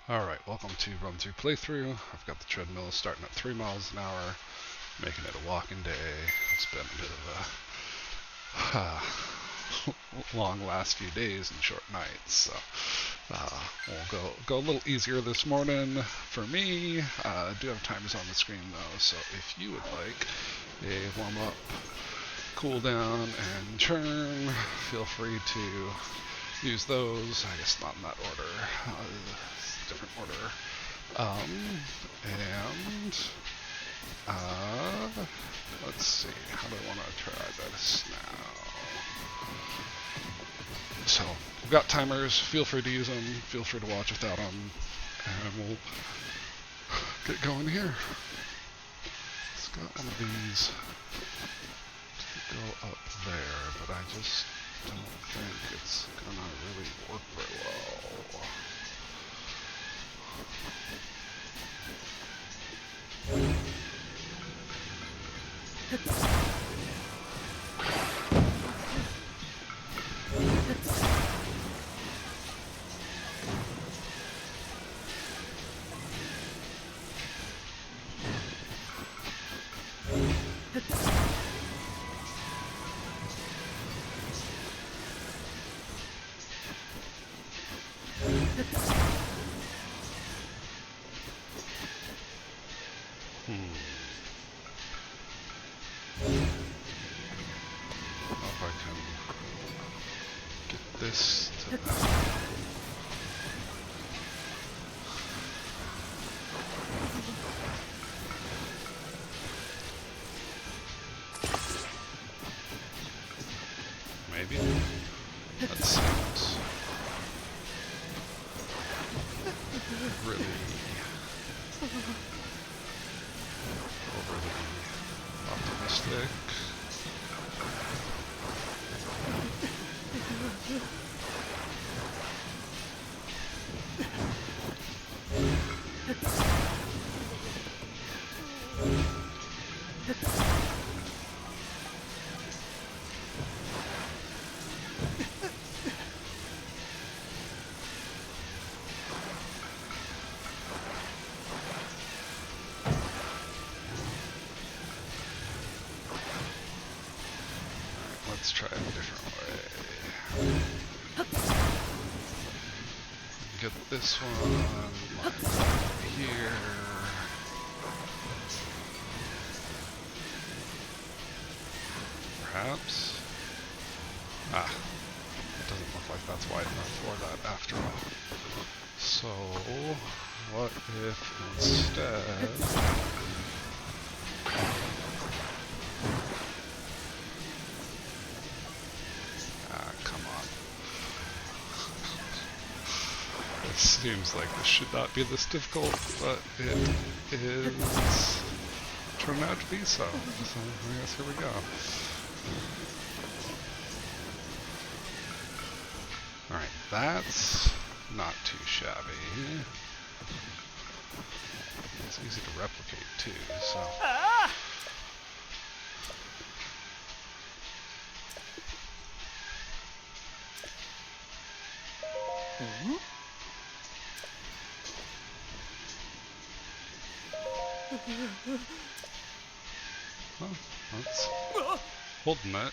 Alright, welcome to Run Through Playthrough. I've got the treadmill starting at 3 miles an hour, making it a walking day. It's been a bit of a long last few days and short nights, so we'll go a little easier this morning for me. I do have timers on the screen though, so if you would like a warm-up, cool down, and churn, feel free to use those. I guess not in that order. It's a different order. Let's see. How do I want to try this now? So, we've got timers. Feel free to use them. Feel free to watch without them. And we'll get going here. It's got one of these to go up there, but I just don't think it's gonna really work very well. If I can get this to that. Maybe? That seems really overly optimistic. Let's try it a different way. Get this one lined up here. Perhaps? It doesn't look like that's wide enough for that after all. So, what if instead... come on. It seems like this should not be this difficult, but it is turned out to be so. So I guess here we go. Alright, that's not too shabby. It's easy to replicate too, so... Well, that's holding it.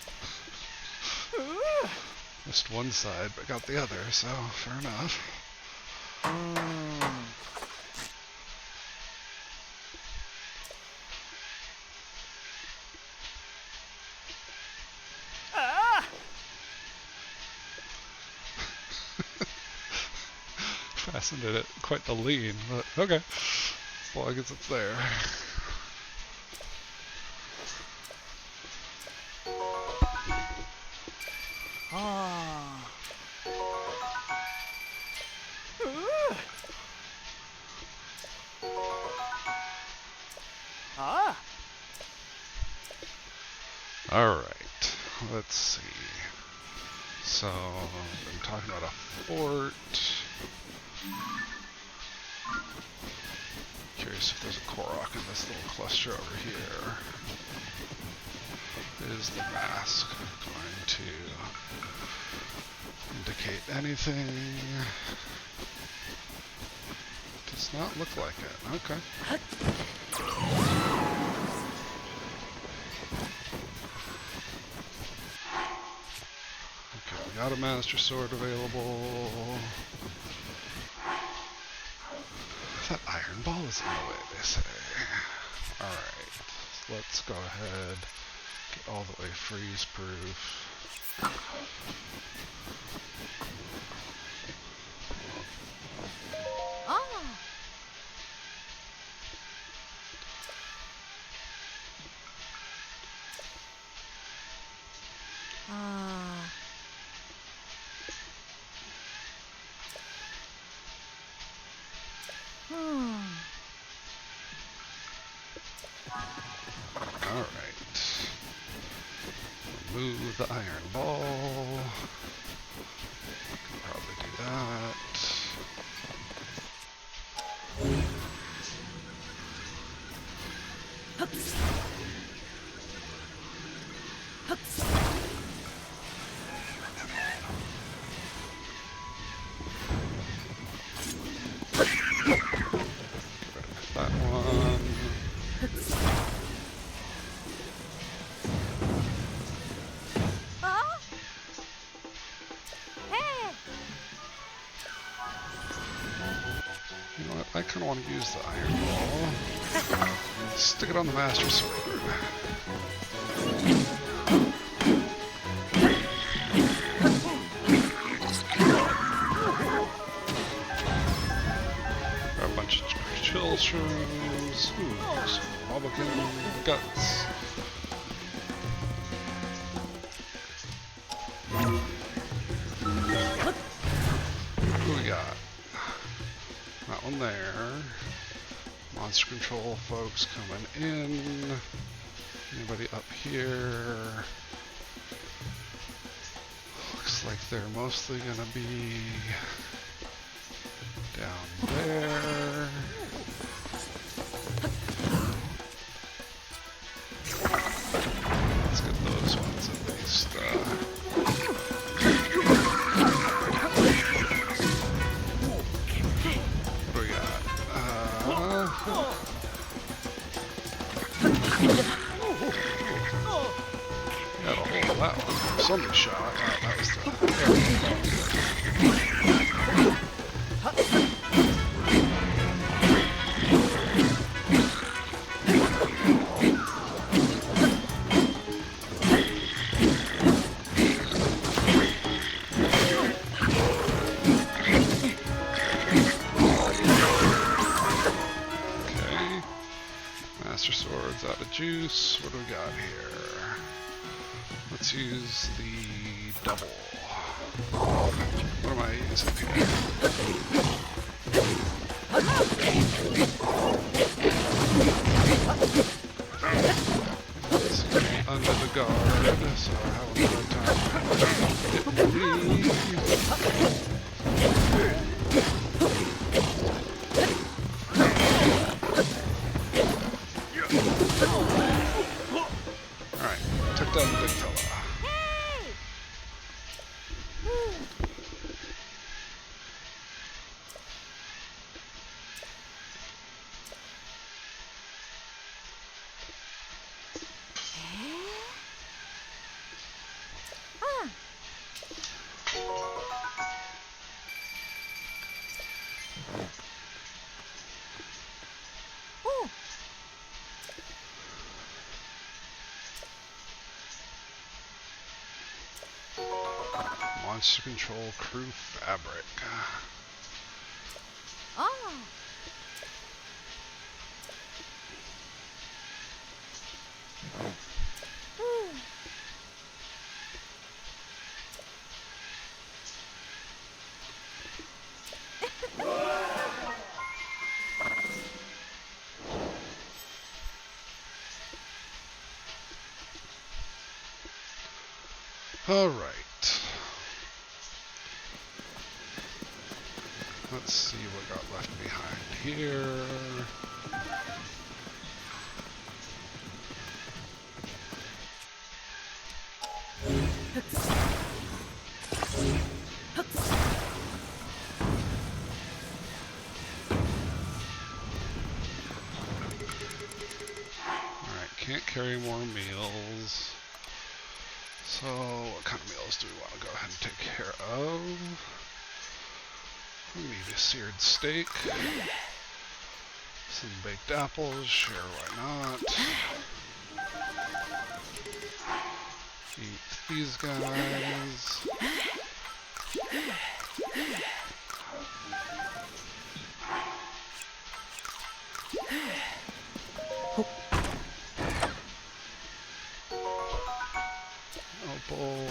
Missed one side, but got the other, so fair enough. Fastened it at quite the lean, but okay. As long as it's there. Alright, let's see. So, I'm talking about a fort. Curious if there's a Korok in this little cluster over here. Is the mask going to indicate anything? Does not look like it. Okay. Okay, we got a Master Sword available. That iron ball is in the way, they say. Alright, let's go ahead, get all the way freeze-proof. Alright. Remove the iron ball. Can probably do that. That one. You know what? I kind of want to use the iron ball. Stick it on the Master Sword. Got a bunch of chill shrooms. Ooh, some bubblegum guts. Who we got? That one there. Monster control folks coming in. Anybody up here? Looks like they're mostly gonna be down there. Let's get those ones at least. What do we got? Got a hold of that one. Somebody shot. Oh, that was okay. Master Sword's out of juice. What do we got here? Let's use the double. What am I using here? This is going to be under the guard, so I have a little time to get ready. Alright, took down the big fella. Monster Control Crew Fabric. Alright. Let's see what got left behind here. carry more meals. So, what kind of meals do we want to go ahead and take care of? We need a seared steak. Some baked apples, sure, why not? Eat these guys. Opal.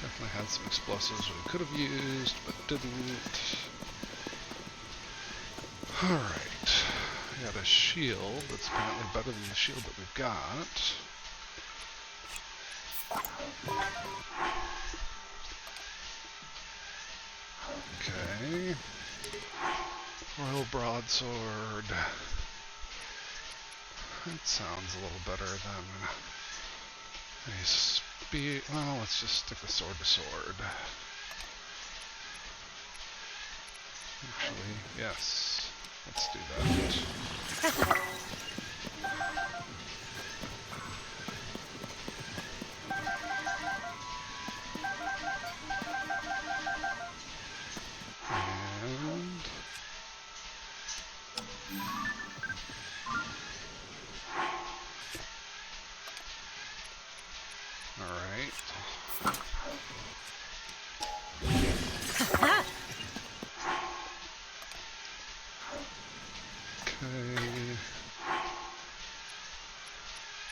Definitely had some explosives we could have used, but didn't. Alright. We got a shield that's apparently better than the shield that we've got. Okay. Royal Broadsword. That sounds a little better than a spear. Well, let's just stick the sword to sword. Actually, yes. Let's do that.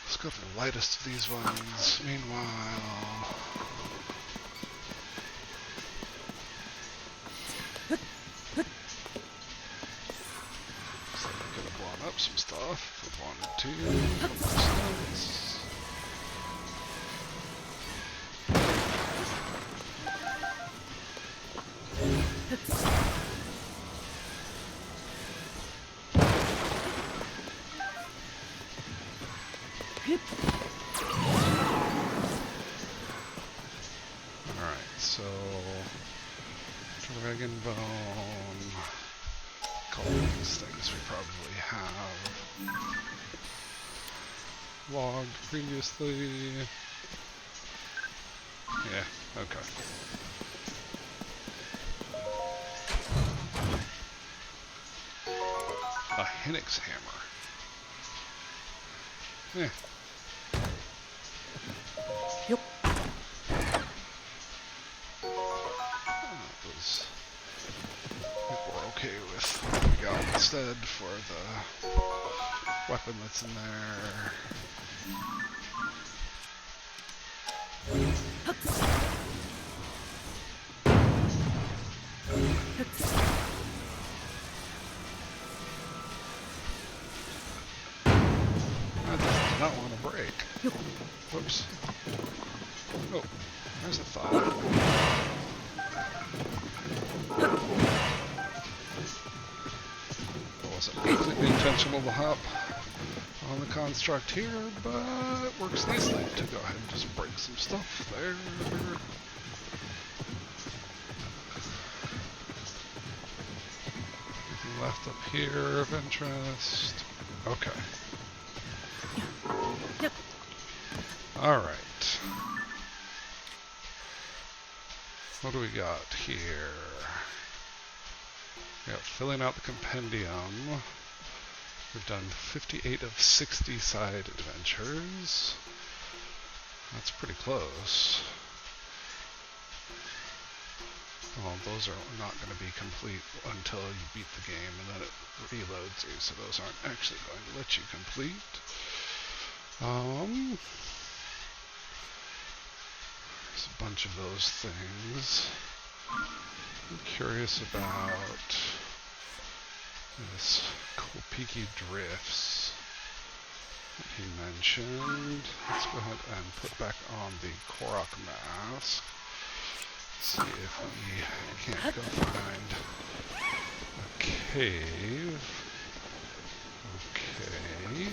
Let's go for the lightest of these ones. Meanwhile, looks like we could have blown up some stuff if we wanted to. Alright, so Dragon Bone. A couple of these things we probably have logged previously. Yeah, okay. A Hinnix hammer. Yeah. Yep. That was, I think we're okay with what we got instead for the weapon that's in there. That does not want to break. Whoops. Oh, there's a thought. It wasn't completely intentional to hop on the construct here, but it works nicely to go ahead and just break some stuff there. Anything left up here of interest? Okay. Yep. Alright. What do we got here? We got filling out the compendium. We've done 58 of 60 side adventures. That's pretty close. Well, those are not going to be complete until you beat the game, and then it reloads you, so those aren't actually going to let you complete. There's a bunch of those things. I'm curious about this cool peaky drifts that he mentioned. Let's go ahead and put back on the Korok mask. See if we can't go find a cave. Okay.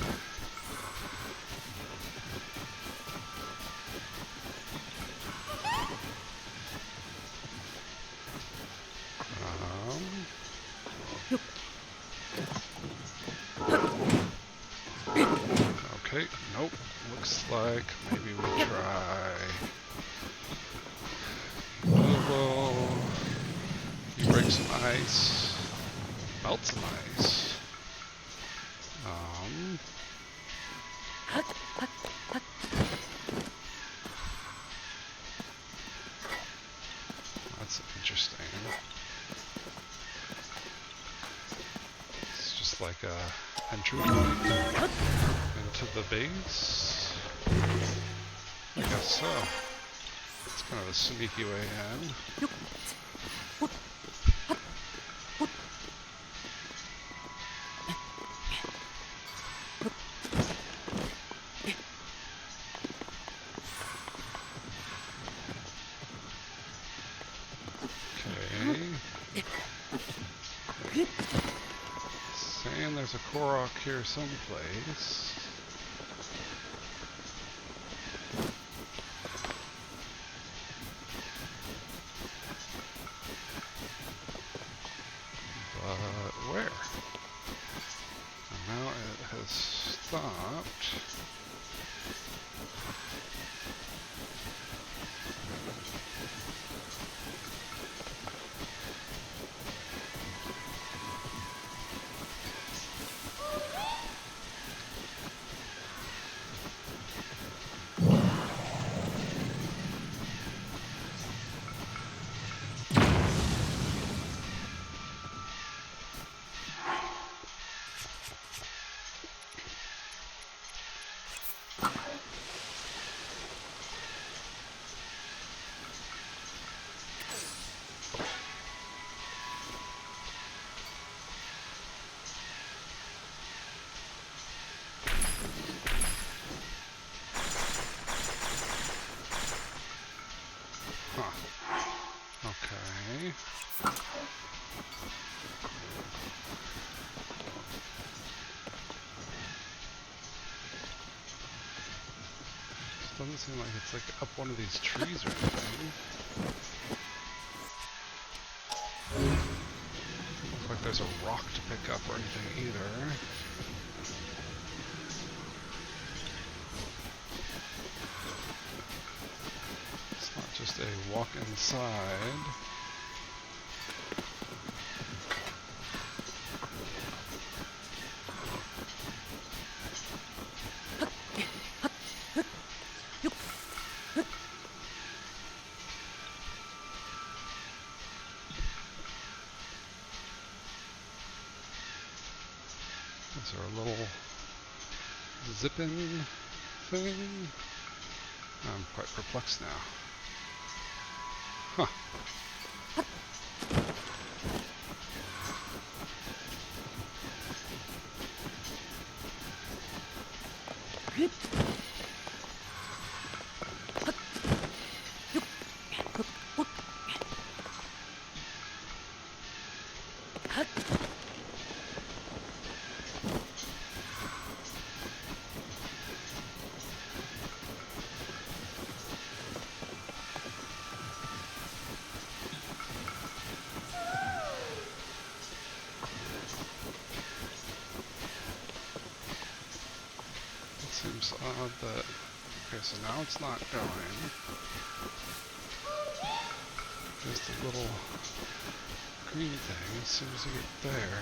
Looks like maybe we try Bobo. You break some ice, melt some ice. That's interesting. It's just like a entry point into the base. I guess so. It's kind of a sneaky way in. Saying there's a Korok here someplace. But where? And now it has stopped. Okay. This doesn't seem like it's like up one of these trees or anything. Doesn't look like there's a rock to pick up or anything either. It's not just a walk inside. Is there a little zipping thing? I'm quite perplexed now. Huh. Seems odd that... Okay, so now it's not going. There's the little green thing. As soon as you get there...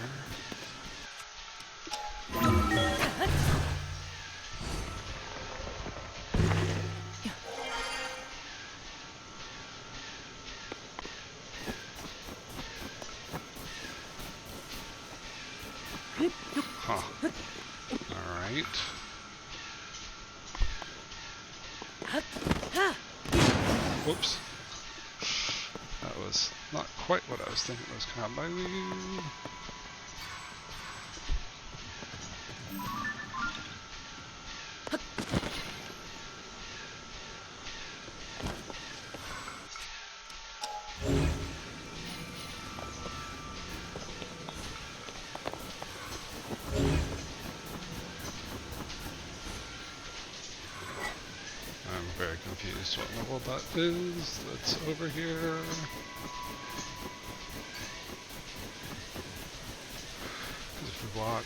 Huh. Alright. Whoops. That was not quite what I was thinking it was combining. I'm very confused what level that is. That's over here. If we walk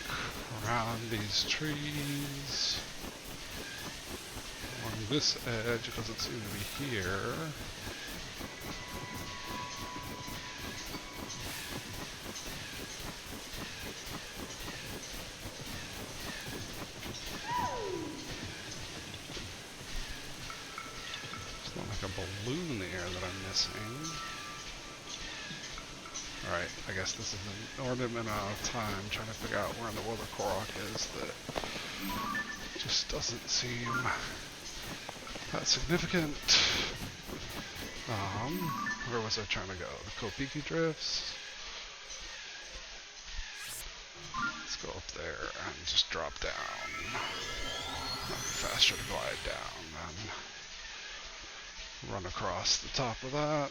around these trees, this edge. It doesn't seem to be here. It's not like a balloon in the air that I'm missing. Alright, I guess this is an inordinate amount of time trying to figure out where in the world the Korok is that just doesn't seem that significant. Where was I trying to go? The Kopiki Drifts? Let's go up there and just drop down. Might be faster to glide down than run across the top of that.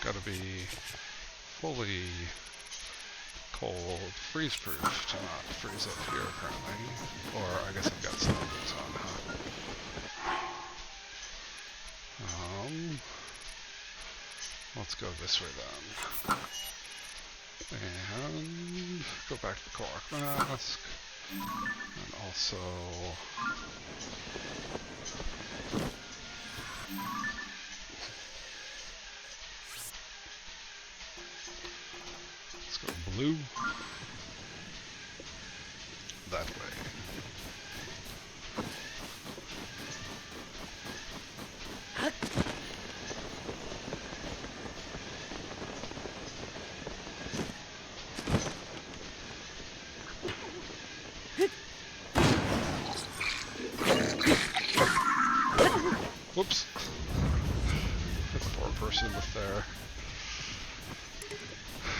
Gotta be fully cold, freeze-proof to not freeze up here apparently. Or I guess I've got snow boots on, huh? Let's go this way then. And go back to the Korok Mask. And also let's go blue. That way. Whoops. Hit the poor person with their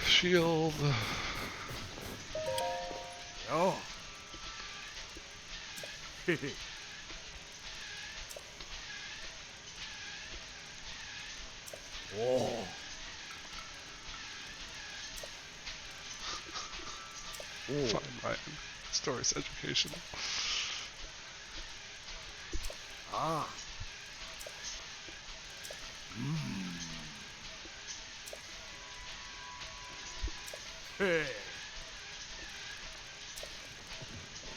shield. Oh. Whoa. Fine, right. Story's educational. Ah. Hey.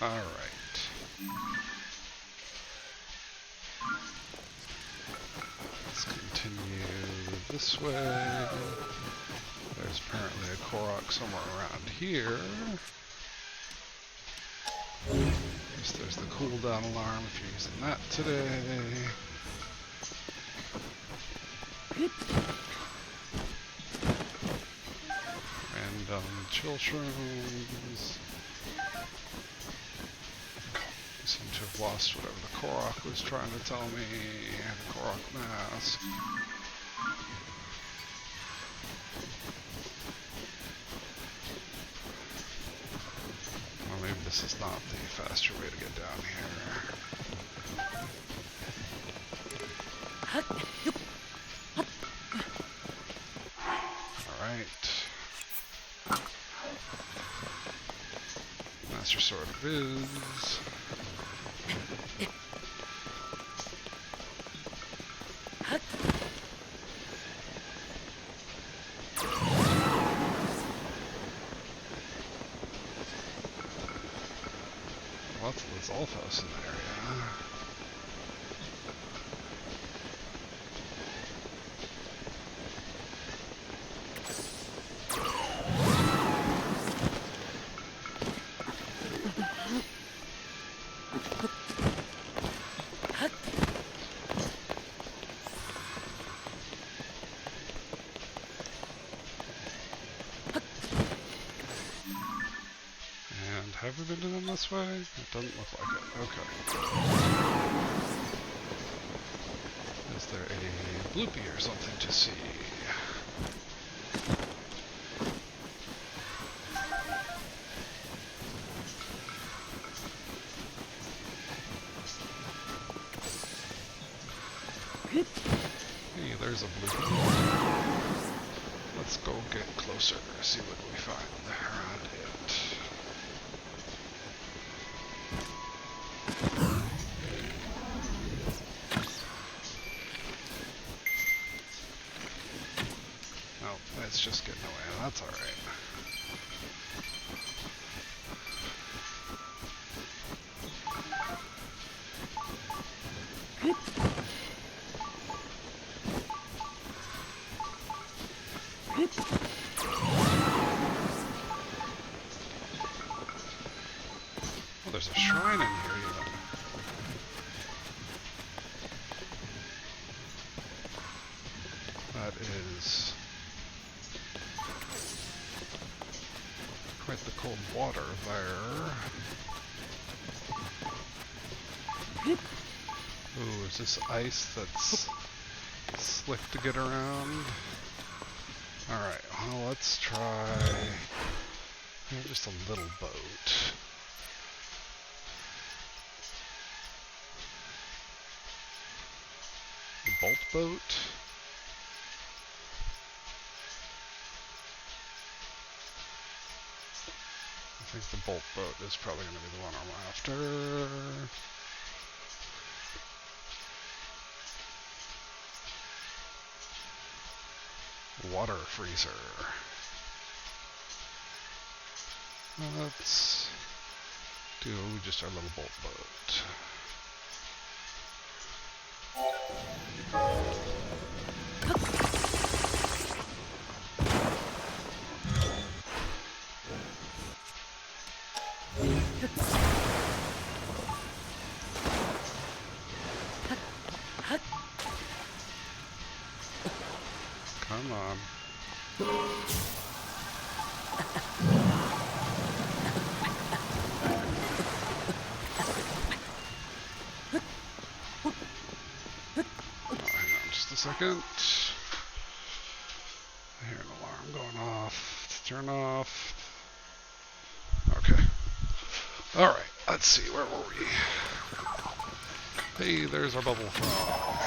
All right. Let's continue this way. There's apparently a Korok somewhere around here. There's the cooldown alarm if you're using that today. Random chill shrooms. I seem to have lost whatever the Korok was trying to tell me. The Korok mask. Or maybe this is not the faster way to get down here. Alright. Master Sword of Viz. Lots of the Zolfos in the area. Have we been to them this way? It doesn't look like it. Okay. Is there a bloopy or something to see? Hey, there's a bloopy. Let's go get closer, see what we find around it. It's just getting away. That's alright. Oh, there's a shrine in here even. That is quite the cold water there. Ooh, is this ice that's slick to get around? Alright, well, let's try just a little boat. A bolt boat? I think the bolt boat is probably going to be the one I'm after. Water freezer. Let's do just our little bolt boat. Come on. Oh, hang on just a second. I hear an alarm going off. Let's turn off. Okay. Alright, let's see, where were we? Hey, there's our bubble frog.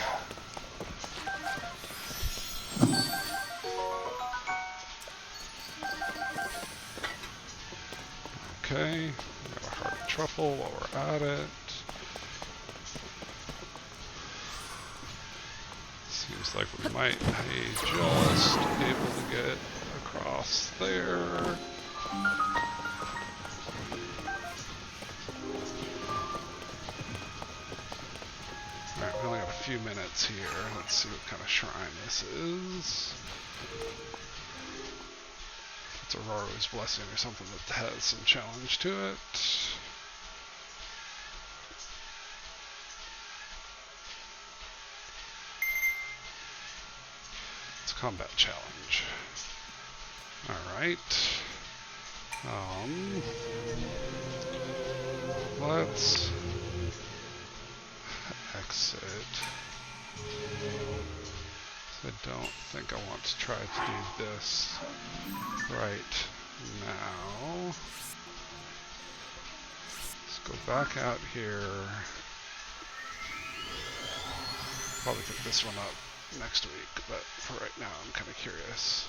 Okay, got a heart truffle while we're at it. Seems like we might be just able to get across there. Alright, we only got a few minutes here. Let's see what kind of shrine this is. It's Aurora's Blessing or something that has some challenge to it. It's a combat challenge. Alright. Let's exit. I don't think I want to try to do this right now. Let's go back out here. Probably pick this one up next week, but for right now I'm kind of curious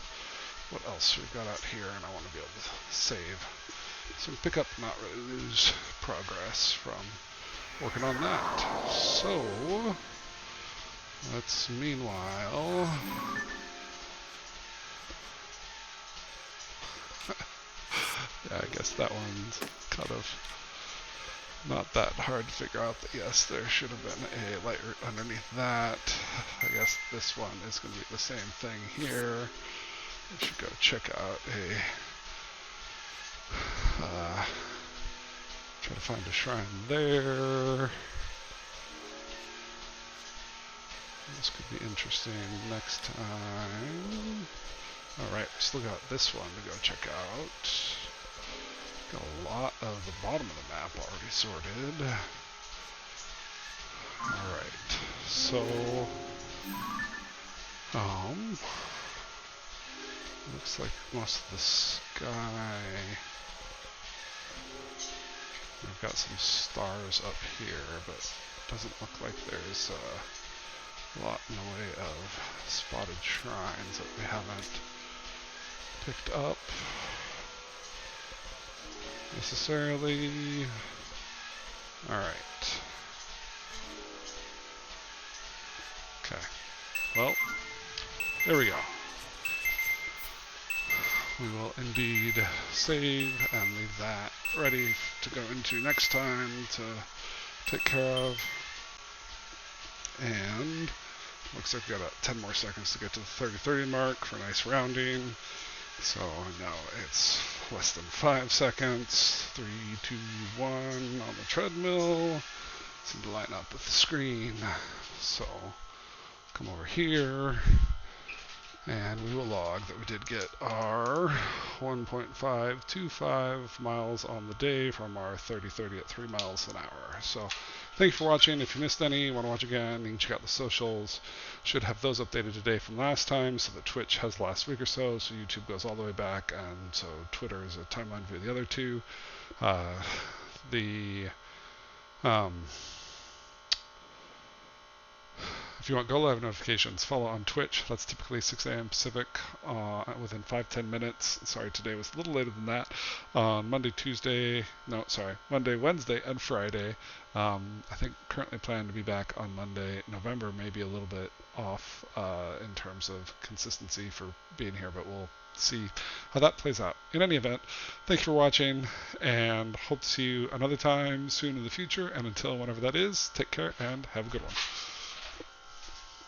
what else we've got out here, and I want to be able to save. So pick up, not really lose progress from working on that. So let's meanwhile yeah, I guess that one's kind of not that hard to figure out. That yes, there should have been a light route underneath that. I guess this one is going to be the same thing here. I should go check out try to find a shrine there. This could be interesting next time. Alright, we still got this one to go check out. Got a lot of the bottom of the map already sorted. Alright, so looks like most of the sky. We've got some stars up here, but it doesn't look like there's a lot in the way of spotted shrines that we haven't picked up necessarily. Alright. Okay. Well, there we go. we will indeed save and leave that ready to go into next time to take care of. And looks like we got about 10 more seconds to get to the 30-30 mark for nice rounding. So now it's less than 5 seconds. 3, 2, 1 on the treadmill. Seem to line up with the screen. So come over here. And we will log that we did get our 1.525 miles on the day from our 30-30 at 3 miles an hour. So thank you for watching. If you missed any, want to watch again, you can check out the socials. Should have those updated today from last time, so that Twitch has last week or so YouTube goes all the way back, and so Twitter is a timeline view of the other two. If you want Go Live notifications, follow on Twitch. That's typically 6 a.m. Pacific within 5-10 minutes. Sorry, today was a little later than that. Monday, Wednesday, and Friday. I think currently plan to be back on Monday. November may be a little bit off in terms of consistency for being here, but we'll see how that plays out. In any event, thank you for watching, and hope to see you another time soon in the future. And until whenever that is, take care and have a good one.